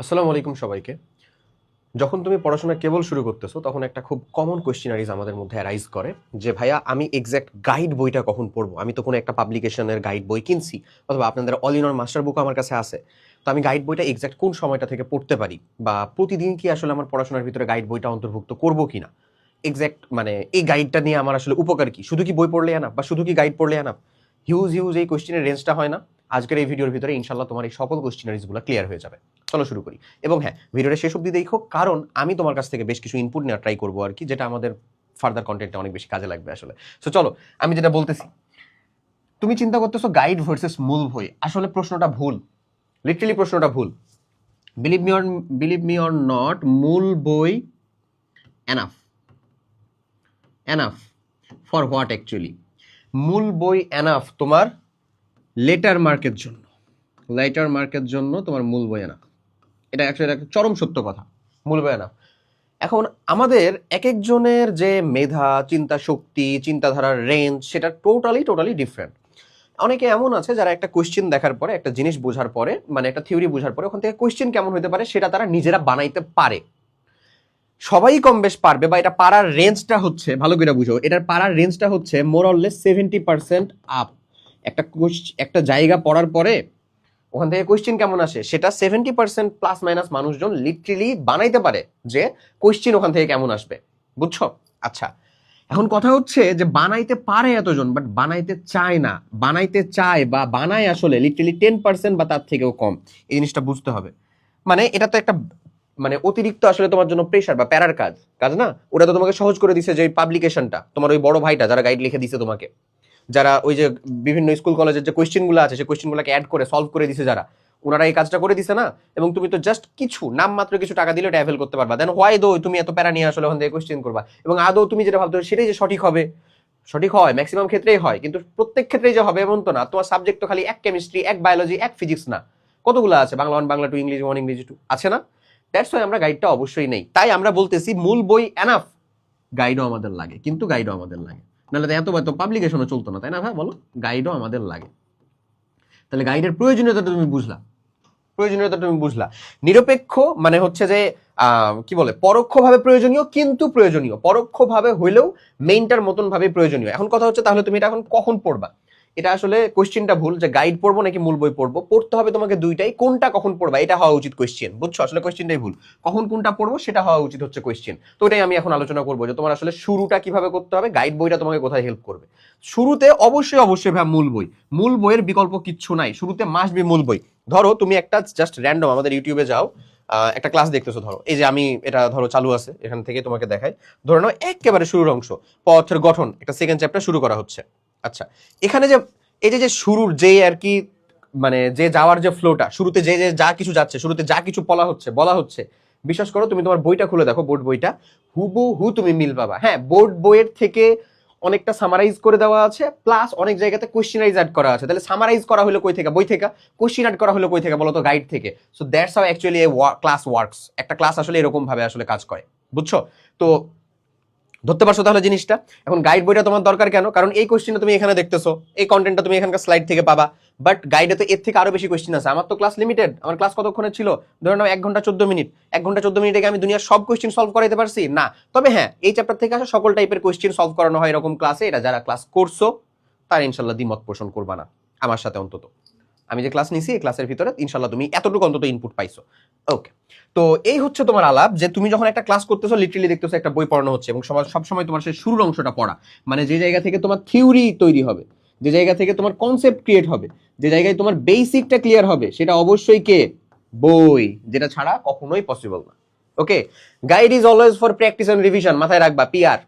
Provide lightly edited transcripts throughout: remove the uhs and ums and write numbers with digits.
আসসালামু আলাইকুম সবাইকে। যখন তুমি পড়াশোনা কেবল শুরু করতেছো তখন একটা খুব কমন কোয়েশ্চেনারিজ আমাদের মধ্যে অ্যারাইজ করে যে ভাইয়া আমি এক্সাক্ট গাইড বইটা কখন পড়বো? আমি তো কোনো একটা পাবলিকেশনের গাইড বই কিনছি অথবা আপনাদের অল ইন ওয়ান মাস্টার বুক আমার কাছে আছে। তো আমি গাইড বইটা এক্সাক্ট কোন সময়টা থেকে পড়তে পারি বা প্রতিদিন কি আসলে আমার পড়াশোনার ভিতরে গাইড বইটা অন্তর্ভুক্ত করবো কিনা? এক্সাক্ট মানে এই গাইডটা নিয়ে আমার আসলে উপকার কি? শুধু কি বই পড়লে আনা বা শুধু কি গাইড পড়লে আনা? হিউজ এই কোয়েশ্চেনের রেঞ্জটা হয় না? আজকের এই ভিডিওর ভিতরে ইনশাআল্লাহ তোমার এই সকল কোয়েশ্চেনারিজগুলো ক্লিয়ার হয়ে যাবে। চলো শুরু করি। এবং হ্যাঁ, ভিডিওটা শেষ অবধি দেখো, কারণ আমি তোমার কাছ থেকে বেশ কিছু ইনপুট নেওয়ার ট্রাই করবো আর কি, যেটা আমাদের ফার্দার কন্টেন্টে অনেক বেশি কাজে লাগবে আসলে। সো চলো, আমি যেটা বলতেছি, তুমি চিন্তা করতেছো গাইড ভার্সেস মূল বই। আসলে প্রশ্নটা ভুল, লিটারালি প্রশ্নটা ভুল। বিলিভ মি অর নট, মূল বই enough. Enough for what actually? মূল বই এনাফ তোমার লেটার মার্কের জন্য। লেটার মার্কের জন্য তোমার মূল বই এনাফ। এটা অ্যাকচুয়ালি একটা চরম সত্য কথা, মূল বই এনাফ। এখন আমাদের এক একজনের যে মেধা, চিন্তা শক্তি, চিন্তাধারার রেঞ্জ, সেটা টোটালি ডিফারেন্ট। অনেকে এমন আছে যারা একটা কোয়েশ্চেন দেখার পরে, একটা জিনিস বোঝার পরে, মানে একটা থিওরি বোঝার পরে ওখান থেকে কোয়েশ্চেন কেমন হতে পারে সেটা তারা নিজেরা বানাইতে পারে। সবাই কম বেশ পারবে, বা এটা পারার রেঞ্জটা হচ্ছে, ভালো করে বুঝো, এটার পারার রেঞ্জটা হচ্ছে মোর অর লেস 70% আপ। একটা জায়গা পড়ার পরে ওখান থেকে কোয়েশ্চেন কেমন আসে সেটা 70% প্লাস মাইনাস মানুষজন লিটারেলি বানাইতে পারে, যে কোয়েশ্চেন ওখান থেকে কেমন আসবে। বুঝছো? আচ্ছা, এখন কথা হচ্ছে যে বানাইতে পারে এতজন, বাট বানাইতে চায় না। বানাইতে চায় বা বানায় আসলে লিটারেলি 10% বা তার থেকেও কম। এই জিনিসটা বুঝতে হবে। মানে এটা তো একটা মানে অতিরিক্ত আসলে তোমার জন্য প্রেশার বা প্যারার কাজ কাজ না। ওটা তো তোমাকে সহজ করে দিছে যে পাবলিকেশনটা, তোমার ওই বড় ভাইটা যারা গাইড লিখে দিছে তোমাকে, যারা ওই যে বিভিন্ন স্কুল কলেজের যে কোয়েশ্চেনগুলো আছে সেই কোয়েশ্চেনগুলোকে অ্যাড করে সলভ করে দিছে যারা, ওনারা এই কাজটা করে দিছে না। এবং তুমি তো জাস্ট কিছু নামমাত্র কিছু টাকা দিলে ট্রাভেল করতে পারবা। দেন হোয়াই দো তুমি এত প্যারা নিয়ে আসলে ওখান থেকে কোয়েশ্চেন করবা, এবং আদৌ তুমি যেটা ভাবছো সেটাই যে সঠিক হবে? সঠিক হয় ম্যাক্সিমাম ক্ষেত্রেই হয়, কিন্তু প্রত্যেক ক্ষেত্রেই যে হবে এমন তো না। তোমার সাবজেক্ট তো খালি এক কেমিস্ট্রি, এক বায়োলজি, এক ফিজিক্স না, কতগুলো আছে, বাংলা 1, বাংলা 2, ইংলিশ 1, ইংলিশ 2 আছে না? দ্যাটস ওয়াই আমরা গাইডটা অবশ্যই নেই। তাই আমরা বলতেছি মূল বই এনাফ, গাইডও আমাদের লাগে, কিন্তু গাইডও আমাদের লাগে। নাহলে তো এত পাবলিকেশনও চলতো না, তাই না ভাই? বলো, গাইডও আমাদের লাগে। তাহলে গাইডের প্রয়োজনীয়তা তুমি বুঝলা। নিরপেক্ষ মানে হচ্ছে যে কি বলে, পরোক্ষভাবে প্রয়োজনীয় কিন্তু প্রয়োজনীয়, পরোক্ষভাবে হইলেও মেইনটার মতন ভাবে প্রয়োজনীয়। এখন কথা হচ্ছে তাহলে তুমি এটা এখন কখন পড়বা? এটা আসলে কোশ্চেনটা ভুল, যে গাইড পড়বো নাকি মূল বই পড়বো। পড়তে হবে তোমাকে দুইটাই, কোনটা কখন পড়বা এটা হওয়া উচিত কোশ্চেন। বুঝছো? আসলে কোশ্চেনটাই ভুল, কখন কোনটা পড়বো সেটা হওয়া উচিত হচ্ছে কোশ্চেন। তো ওটাই আমি এখন আলোচনা করবো, যে তোমার আসলে শুরুটা কিভাবে করতে হবে, গাইড বইটা তোমাকে কোথায় হেল্প করবে। শুরুতে অবশ্যই ভাই মূল বই, মূল বইয়ের বিকল্প কিচ্ছু নাই, শুরুতে মাস্ট বি মূল বই। ধরো তুমি একটা জাস্ট র্যান্ডম আমাদের ইউটিউবে যাও, একটা ক্লাস দেখতেছো, ধরো এই যে আমি এটা ধরো চালু আছে, এখান থেকে তোমাকে দেখাই। ধরে নাও একেবারে শুরুর অংশ, পথের গঠন, একটা সেকেন্ড চ্যাপ্টার শুরু করা হচ্ছে। আচ্ছা, এখানে যে এই যে শুরুর যে আর কি, মানে যে যাওয়ার যে ফ্লোটা, শুরুতে যে যে যা কিছু যাচ্ছে, শুরুতে যা কিছু বলা হচ্ছে, বিশ্বাস করো তুমি তোমার বইটা খুলে দেখো, বোর্ড বইটা, হুবহু তুমি মিল পাবা। হ্যাঁ, বোর্ড বইয়ের থেকে অনেকটা সামারাইজ করে দেওয়া আছে, প্লাস অনেক জায়গাতে কোয়েশ্চেনাইজ অ্যাড করা আছে। তাহলে সামারাইজ করা হলো কই থেকে? বই থেকে। কোয়েশ্চেন অ্যাড করা হলো কই থেকে? বলো তো, গাইড থেকে। So that's how actually A class works. একটা ক্লাস আসলে এরকম ভাবে আসলে কাজ করে। বুঝছো? তো ধরতে পারছো তাহলে জিনিসটা? এখন গাইড বইটা তোমার দরকার কেন? কারণ এই কোশ্চেনটা তুমি এখানে দেখতেছো, এই কন্টেন্টটা তুমি এখানকার স্লাইড থেকে পাবা, বাট গাইডে তো এর থেকে আরো বেশি কোশ্চেন আছে। আমার তো ক্লাস লিমিটেড, আমার ক্লাস কতক্ষণের ছিল? ধরে নাও 1 ঘন্টা 14 মিনিট। 1 ঘন্টা 14 মিনিটে আমি দুনিয়ার সব কোশ্চেন সলভ করাইতে পারছি না। তবে হ্যাঁ, এই চ্যাপ্টার থেকে আসা সকল টাইপের কোশ্চেন সলভ করানো হয় এরকম ক্লাসে। এটা যারা ক্লাস করছো তার ইনশাল্লাহ দ্বিমত পোষণ করবা না আমার সাথে। অন্তত আমি যে ক্লাস নিছি, এই ক্লাসের ভিতরে ইনশাল্লাহ তুমি এতটুকু অন্তত ইনপুট পাইছো। ওকে, তো এই হচ্ছে তোমার আলাপ, যে তুমি যখন একটা ক্লাস করতেছো লিটারালি দেখতেছো একটা বই পড়ানো হচ্ছে, এবং সবসময় তোমার সেই শুরুর অংশটা পড়া, মানে যে জায়গা থেকে তোমার থিওরি তৈরি হবে, যে জায়গা থেকে তোমার কনসেপ্ট ক্রিয়েট হবে, যে জায়গায় তোমার বেসিকটা ক্লিয়ার হবে, সেটা অবশ্যই কে? বই, যেটা ছাড়া কখনোই পসিবল না। Okay, guide is always for practice and revision. মাথায় রাখবা, পিআর,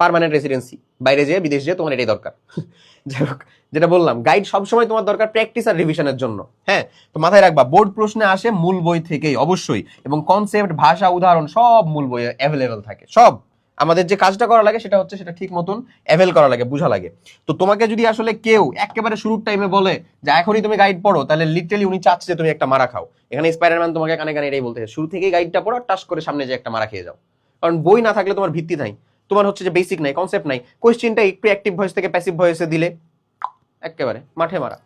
পার্মানেন্ট রেসিডেন্সি, বাইরে যেয়ে বিদেশ যেয়ে তোমার এটাই দরকার। যাই হোক, যেটা বললাম, গাইড সবসময় তোমার দরকার প্র্যাকটিস আর রিভিশনের জন্য। হ্যাঁ, তো মাথায় রাখবা, বোর্ড প্রশ্নে আসে মূল বই থেকেই অবশ্যই, এবং কনসেপ্ট, ভাষা, উদাহরণ সব মূল বইয়ে অ্যাভেলেবেল থাকে। সব আমাদের যে কাজটা করা লাগে সেটা হচ্ছে সেটা ঠিক মতন অ্যাভেল করা লাগে, বোঝা লাগে। তো তোমাকে যদি আসলে কেউ একেবারে শুরুর টাইমে বলে যে এখনই তুমি গাইড পড়ো, তাহলে লিটারালি উনি চাচ্ছে যে তুমি একটা মারা খাও। এখানে স্পাইডারম্যান তোমাকে কানে কানে এটাই বলতে, শুরু থেকেই গাইডটা পড়ো, টাস করে সামনে যে একটা মারা খেয়ে যাও। কারণ বই না থাকলে তোমার ভিত্তি নাই, তোমার হচ্ছে যে বেসিক নাই, কনসেপ্ট নাই। কোয়েশ্চেনটা একটু অ্যাক্টিভ ভয়েস থেকে প্যাসিভ ভয়েসে দিলে একেবারে মাঠে মারা,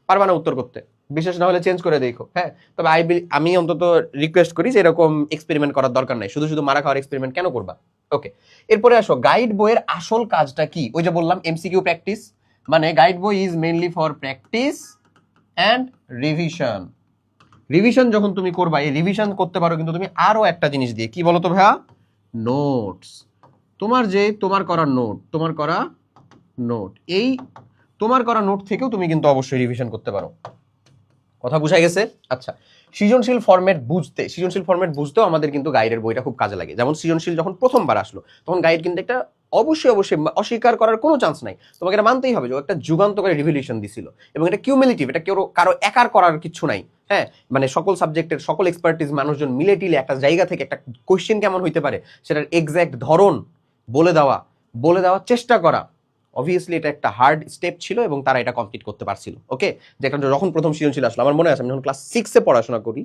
পারবা না উত্তর করতে। বিশেষ না হলে চেঞ্জ করে দেখো। হ্যাঁ, তবে আমি অন্তত রিকোয়েস্ট করি যে এরকম এক্সপেরিমেন্ট করার দরকার নাই, শুধু শুধু মারা খাওয়ার এক্সপেরিমেন্ট কেন করবা। ওকে, এরপরে আসো গাইড বইয়ের আসল কাজটা কি। ওই যে বললাম এমসিকিউ প্র্যাকটিস, মানে গাইড বই is mainly for practice and revision. Revision যখন তুমি করবা, এই রিভিশন করতে পারো কিন্তু তুমি আরো একটা জিনিস দিয়ে, কি বলো তো ভাইয়া, নোটস। তোমার করা নোট, এই তোমার করা নোট থেকেও তুমি কিন্তু অবশ্যই রিভিশন করতে পারো। কথা বুঝাই গেছে? আচ্ছা, সৃজনশীল ফরম্যাট বুঝতেও আমাদের কিন্তু গাইডের বইটা খুব কাজে লাগে। যেমন সৃজনশীল যখন প্রথমবার আসলো তখন গাইড কিন্তু একটা অবশ্যই অস্বীকার করার কোনো চান্স নাই, তোমাকে এটা মানতেই হবে যে একটা যুগান্তকারী রিভলিউশন দিছিল, এবং এটা কিউমুলেটিভ, এটা কারো একার করার কিছু নাই। হ্যাঁ, মানে সকল সাবজেক্টের সকল এক্সপার্টিস মানুষজন মিলে টিলে একটা জায়গা থেকে একটা কোয়েশ্চেন কেমন হইতে পারে সেটার এক্স্যাক্ট ধরন বলে দেওয়ার চেষ্টা করা। অবভিয়াসলি এটা একটা হার্ড স্টেপ ছিল এবং তারা এটা কমপ্লিট করতে পারছিল। ওকে, যখন প্রথম সৃজনশীল আসলো, আমার মনে আছে আমি যখন ক্লাস 6-এ পড়াশোনা করি,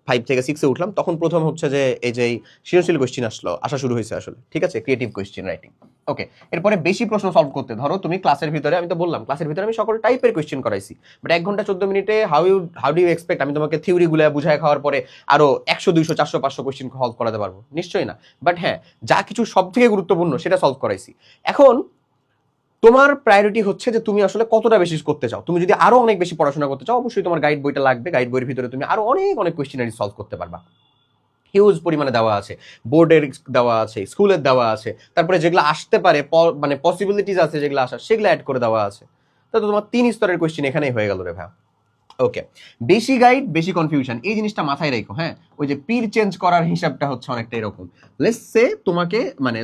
5 থেকে 6-এ উঠলাম, তখন প্রথম হচ্ছে যে এই যে সৃজনশীল কোয়েশ্চেন আসা শুরু হয়েছে আসলে, ঠিক আছে, ক্রিয়েটিভ কোয়েশ্চেন রাইটিং। ওকে, এরপরে বেশি প্রশ্ন সলভ করতে, ধরো তুমি ক্লাসের ভিতরে, আমি তো বললাম ক্লাসের ভিতরে আমি সকল টাইপের কোয়েশ্চেন করাইছি, বাট 1 ঘন্টা 14 মিনিটে হাউ ডু ইউ এক্সপেক্ট আমি তোমাকে থিওরি গুলা বুঝায় খাওয়ার পরে আরো 100 200 400 500 কোয়েশ্চেন সলভ করাতে পারবো? নিশ্চয়ই না। বাট হ্যাঁ, যা কিছু সব থেকে গুরুত্বপূর্ণ সেটা সলভ করাইছি। এখন তোমার প্রায়োরিটি হচ্ছে যে তুমি আসলে কতটা বেশি করতে চাও। তুমি যদি আরো অনেক বেশি পড়াশোনা করতে চাও, অবশ্যই তোমার গাইড বইটা লাগবে। গাইড বইয়ের ভিতরে তুমি আরো অনেক কোয়েশ্চেনারি সলভ করতে পারবা, হিউজ পরিমাণে দেওয়া আছে, বোর্ডের দেওয়া আছে, স্কুলের দেওয়া আছে, তারপরে যেগুলো আসতে পারে মানে পসিবিলিটিস আছে যেগুলো আসার, সেগুলো অ্যাড করে দেওয়া আছে। তো তোমার 3 স্তরের কোয়েশ্চেন এখানেই হয়ে গেল রে ভাই। ওকে, বেশি গাইড বেশি কনফিউশন, এই জিনিসটা মাথায় রাখো। হ্যাঁ, ওই যে পীর চেঞ্জ করার হিসাবটা হচ্ছে অনেকটা এরকম। লেটস সে তোমাকে, মানে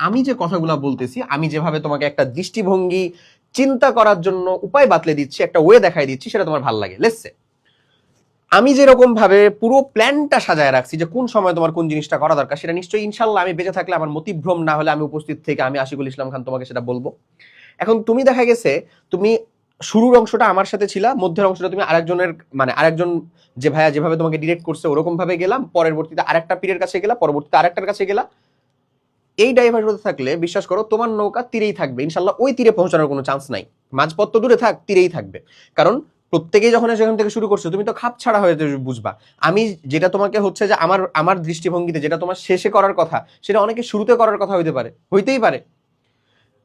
আমি যে কথাগুলো বলতেছি, আমি যেভাবে তোমাকে একটা দৃষ্টিভঙ্গি চিন্তা করার জন্য উপায় বাতলে দিচ্ছি, একটা ওয়ে দেখাই দিচ্ছি, সেটা তোমার ভালো লাগে। লেটস সে আমি যেরকম ভাবে পুরো প্ল্যানটা সাজায় রাখছি যে কোন সময় তোমার কোন জিনিসটা করা দরকার, সেটা নিশ্চয়ই ইনশাল্লাহ আমি বেঁচে থাকলে, আমার মতিভ্রম না হলে, আমি উপস্থিত থেকে আমি আশিকুল ইসলাম খান তোমাকে সেটা বলবো। এখন তুমি দেখা গেছে তুমি শুরুর অংশটা আমার সাথে ছিল, মধ্যের অংশটা তুমি আরেকজন যে ভাইয়া যেভাবে তোমাকে ডিরেক্ট করছে ওরকম ভাবে গেলাম, পরবর্তীতে আরেকটা পীরের কাছে গেলা, পরবর্তীতে আরেকটার কাছে গেলা। এই ডাইভার্ট হতে থাকলে বিশ্বাস করো তোমার নৌকা তীরেই থাকবে, ইনশাল্লাহ ওই তীরে পৌঁছানোর কোনো চান্স নাই। মাঝপথ তো দূরে থাক, তীরেই থাকবে। কারণ প্রত্যেকেই যখন সেখান থেকে শুরু করছো, তুমি তো খাপ ছাড়া হয়ে বুঝবা। আমি যেটা তোমাকে হচ্ছে যে আমার দৃষ্টিভঙ্গিতে যেটা তোমার শেষে করার কথা, সেটা অনেকে শুরুতে করার কথা হইতেই পারে।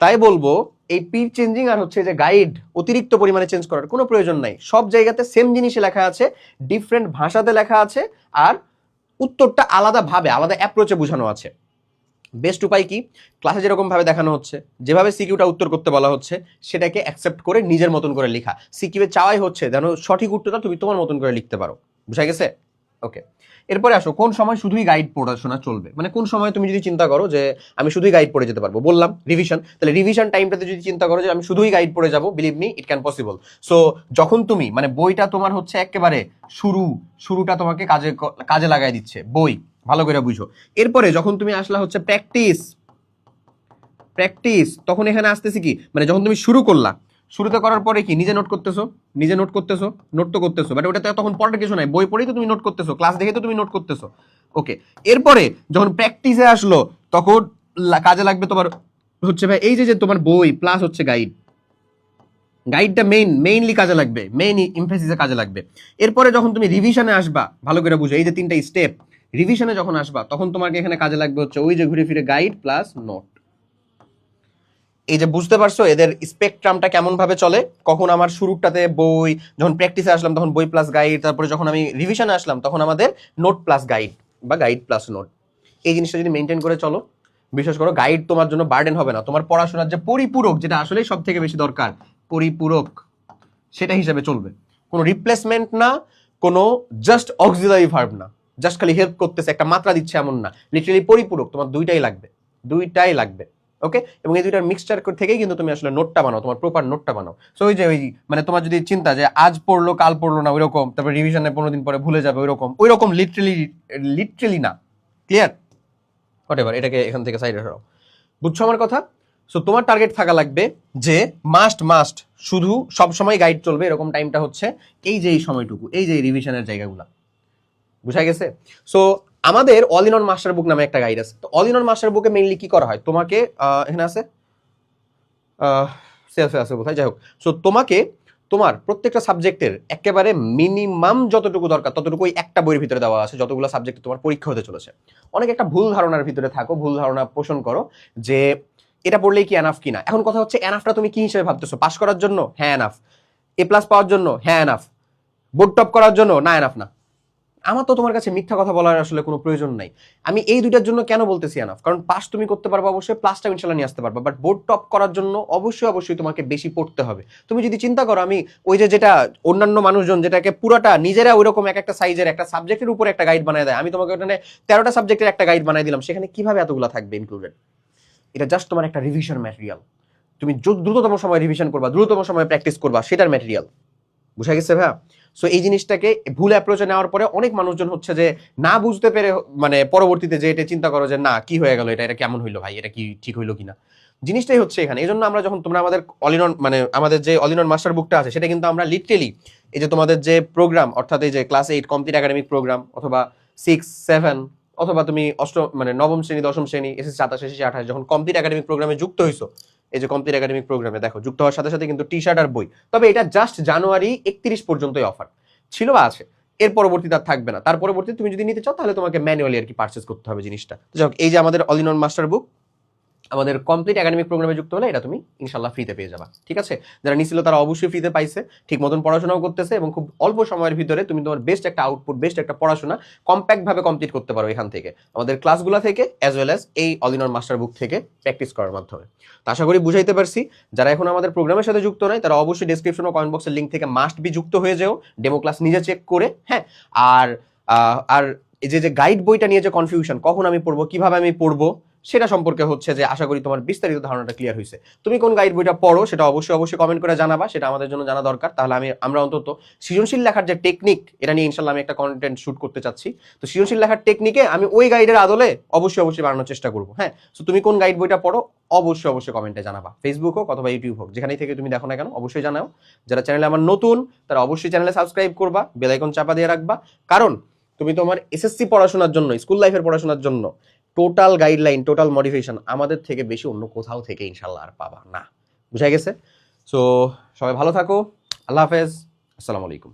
তাই বলবো এই পীর চেঞ্জিং আর হচ্ছে যে গাইড অতিরিক্ত পরিমাণে চেঞ্জ করার কোনো প্রয়োজন নাই। সব জায়গাতে সেম জিনিসে লেখা আছে, ডিফারেন্ট ভাষাতে লেখা আছে, আর উত্তরটা আলাদা ভাবে আলাদা অ্যাপ্রোচে বোঝানো আছে। বেস্ট উপায় কি, ক্লাসে যেরকম ভাবে দেখানো হচ্ছে, যেভাবে সিকিউটা উত্তর করতে বলা হচ্ছে, সেটাকে অ্যাকসেপ্ট করে নিজের মতন করে লেখা। সিকিউ এ চাওয়াই হচ্ছে যেন সঠিক উত্তরটা তুমি তোমার মতন করে লিখতে পারো। বুঝা গেছে? ওকে, এরপরে আসো কোন সময় শুধুই গাইড পড়াশোনা চলবে, মানে কোন সময় তুমি যদি চিন্তা করো যে আমি শুধুই গাইড পড়ে যেতে পারবো, বললাম রিভিশন, তাহলে রিভিশন টাইমটাতে যদি চিন্তা করো যে আমি শুধুই গাইড পড়ে যাবো, believe me it can possible. So যখন তুমি বইটা তোমার হচ্ছে একেবারে শুরুটা তোমাকে কাজে লাগাই দিচ্ছে বই, ভালো করে বুঝো। এরপরে যখন তুমি আসলা হচ্ছে প্র্যাকটিস, তখন এখানে আসতেছি কি, যখন তুমি শুরুতে করার পরে কি নিজে নোট করতেছো, নোট তো করতেছো, বাট ওটাতে তখন পড়ার কিছু নাই, বই পড়েই তো তুমি নোট করতেছো, ক্লাস দেখে তো তুমি নোট করতেছো। ওকে, এরপরে যখন প্র্যাকটিসে আসলো তখন কাজে লাগবে তোমার হচ্ছে ভাই এই যে তোমার বই প্লাস হচ্ছে গাইডটা মেইনলি কাজে লাগবে, মেইন এমফাসিসে কাজে লাগবে। এরপরে যখন তুমি রিভিশনে আসবা, ভালো করে বুঝো এই যে 3টা স্টেপ, রিভিশনে যখন আসবা তখন তোমাকে এখানে কাজে লাগবে হচ্ছে ওই যে ঘুরে ফিরে গাইড প্লাস নোট। এই যে বুঝতে পারছো এদের স্পেকট্রামটা কেমন ভাবে চলে। কখন আমার শুরুটাতে বই, যখন প্র্যাকটিসে আসলাম তখন বই প্লাস গাইড, তারপরে যখন আমি রিভিশনে আসলাম তখন আমাদের নোট প্লাস গাইড বা গাইড প্লাস নোট। এই জিনিসটা যদি মেনটেন করে চলো, বিশেষ করো গাইড তোমার জন্য বার্ডেন হবে না, তোমার পড়াশোনার যে পরিপূরক, যেটা আসলে সব থেকে বেশি দরকার, পরিপূরক, সেটা হিসেবে চলবে। কোনো রিপ্লেসমেন্ট না, কোনো জাস্ট অক্সিলারি ভার্ব না, জাস্ট খালি হেল্প করতেছে, একটা মাত্রা দিচ্ছে এমন না, লিটারালি পরিপূরক। তোমার দুইটাই লাগবে। ওকে, এবং এই দুইটার মিক্সচার থেকেই কিন্তু তুমি আসলে নোটটা বানাও, তোমার প্রপার নোটটা বানাও। সো ওই যে তোমার যদি চিন্তা যে আজ পড়লো কাল পড়লো না ওইরকম, তারপর রিভিশনে 15 দিন পরে ভুলে যাবে ওইরকম লিটারালি না। ক্লিয়ার? হোয়াটএভার, এটাকে এখান থেকে সাইডে সরাও। বুঝছো আমার কথা? সো তোমার টার্গেট থাকা লাগবে যে মাস্ট শুধু সব সময় গাইড চলবে, এরকম টাইমটা হচ্ছে এই সময়টুকু, এই যে রিভিশনের জায়গাগুলো। বুঝা গেছে? সো আমাদের অল ইন অন মাস্টার বুক নামে একটা গাইড আছে। তো অল ইন অন মাস্টার বুকে মেইনলি কি করা হয়, তোমাকে এখানে আছে সেলফে আছে কোথায়, যাই হোক। সো তোমাকে তোমার প্রত্যেকটা সাবজেক্টের একেবারে মিনিমাম যতটুকু দরকার ততটুকু ওই একটা বইয়ের ভিতরে দেওয়া আছে, যতগুলো সাবজেক্ট তোমার পরীক্ষা হতে চলেছে। অনেক একটা ভুল ধারণার ভিতরে থাকো, ভুল ধারণা পোষণ করো যে এটা পড়লেই কি এনাফ কিনা। এখন কথা হচ্ছে এনাফটা তুমি কি হিসেবে ভাবতেছো? পাস করার জন্য? হ্যাঁ এনাফ। এ প্লাস পাওয়ার জন্য? হ্যাঁ এনাফ। বোর্ড টপ করার জন্য? না এনাফ না। আমার তো তোমার কাছে মিথ্যা কথা বলার আসলে কোনো প্রয়োজন নাই। আমি এই দুইটার জন্য কেন বলতেছি এনাফ, কারণ পাস তুমি করতে পারবে অবশ্যই, প্লাসটা ইনশাল্লাহ নিয়ে আসতে পারবে, বাট বোর্ড টপ করার জন্য অবশ্যই তোমাকে বেশি পড়তে হবে। তুমি যদি চিন্তা করো আমি ওই যেটা অন্যান্য মানুষজন যেটাকে পুরোটা নিজেরা ওইরকম একটা সাইজের একটা সাবজেক্টের উপরে একটা গাইড বানায় দেয়, আমি তোমাকে ওখানে 13টা সাবজেক্টের একটা গাইড বানাই দিলাম, সেখানে কিভাবে এতগুলো থাকবে ইনক্লুডেড? এটা জাস্ট তোমার একটা রিভিশন ম্যাটেরিয়াল। তুমি দ্রুততম সময় রিভিশন করবা, দ্রুততম সময় প্র্যাকটিস করবা, সেটার ম্যাটেরিয়াল। বুঝা গেছে ভাইয়া? সো এই জিনিসটাকে ভুল অ্যাপ্রোচে নেওয়ার পরে অনেক মানুষজন হচ্ছে যে না বুঝতে পেরে মানে পরবর্তীতে যে এটা চিন্তা করো যে না কি হয়ে গেল, এটা কেমন হইলো ভাই, এটা কি ঠিক হইলো কিনা। জিনিসটাই হচ্ছে এখানে। এই জন্য আমরা যখন তোমরা আমাদের অলিনন মানে আমাদের যে অলিনন মাস্টার বুকটা আছে সেটা কিন্তু আমরা লিটারেলি এই যে তোমাদের যে প্রোগ্রাম, অর্থাৎ এই যে ক্লাস 8 কমপ্লিট একাডেমিক প্রোগ্রাম, অথবা 6, 7, অথবা তুমি মানে নবম শ্রেণী, দশম শ্রেণী, এসএসসি 27, এসএসসি 28 যখন কমপ্লিট একাডেমিক প্রোগ্রামে যুক্ত হইছো, এই যে কমপ্লিট একাডেমিক প্রোগ্রামে দেখো যুক্ত হওয়ার সাথে সাথে কিন্তু টি শার্ট আর বই, তবে এটা জাস্ট জানুয়ারি 31 পর্যন্তই অফার ছিল বা আছে, এর পরবর্তীতে আর থাকবে না। তার পরবর্তীতে তুমি যদি নিতে চাও তাহলে তোমাকে ম্যানুয়ালি আর কি পারচেজ করতে হবে জিনিসটা। তো যাই হোক, এই যে আমাদের অল ইন ওয়ান মাস্টার বুক আমাদের কমপ্লিট একাডেমিক প্রোগ্রামে যুক্ত হলে এটা তুমি ইনশাল্লাহ ফ্রিতে পেয়ে যাবা। ঠিক আছে? যারা নিছিল তারা অবশ্যই ফ্রিতে পাইছে, ঠিক মতন পড়াশোনাও করতেছে, এবং খুব অল্প সময়ের ভিতরে তুমি তোমার বেস্ট একটা আউটপুট, বেস্ট একটা পড়াশোনা কম্প্যাক্ট ভাবে কমপ্লিট করতে পারো এখান থেকে, আমাদের ক্লাসগুলো থেকে, অ্যাজ ওয়েল অ্যাজ এই অল ইন ওয়ান মাস্টার বুক থেকে প্র্যাকটিস করার মাধ্যমে। তো আশা করি বুঝাইতে পারছি। যারা এখন আমাদের প্রোগ্রামের সাথে যুক্ত নয় তারা অবশ্যই ডেসক্রিপশন ও কমেন্ট বক্সের লিঙ্ক থেকে মাস্ট বি যুক্ত হয়ে যাও, ডেমো ক্লাস নিজে চেক করে। হ্যাঁ, আর আর এই যে গাইড বইটা নিয়ে যে কনফিউশন, কখন আমি পড়বো, কিভাবে আমি পড়বো, সেটা সম্পর্কে হচ্ছে যে আশা করি তোমার বিস্তারিত ধারণাটা ক্লিয়ার হয়েছে। তুমি কোন গাইড বইটা পড়ো সেটা অবশ্যই কমেন্ট করে জানাবা, সেটা আমাদের জন্য জানা দরকার। তাহলে আমরা অন্তত সৃজনশীল লেখার যে টেকনিক, এটা নিয়ে ইনশাল্লাহ আমি একটা কন্টেন্ট শুট করতে চাচ্ছি। তো সৃজনশীল লেখার টেকনিকে আমি ওই গাইডের আদলে অবশ্যই বানানোর চেষ্টা করবো। হ্যাঁ, তো তুমি কোন গাইড বইটা পড়ো অবশ্যই কমেন্টে জানাবা, ফেসবুক হোক অথবা ইউটিউব হোক, যেখানেই থেকে তুমি দেখো না কেন অবশ্যই জানাও। যারা চ্যানেলে আমার নতুন তারা অবশ্যই চ্যানেলে সাবস্ক্রাইব করবা, বেল আইকন চাপা দিয়ে রাখবা, কারণ তুমি তোমার এসএসসি পড়াশোনার জন্য, স্কুল লাইফের পড়াশোনার জন্য টোটাল গাইডলাইন, টোটাল মডিফিকেশন আমাদের থেকে বেশি অন্য কোথাও থেকে ইনশাল্লাহ আর পাবা না। বুঝা গেছে? সো সবাই ভালো থাকো, আল্লাহ হাফেজ, আসসালামু আলাইকুম।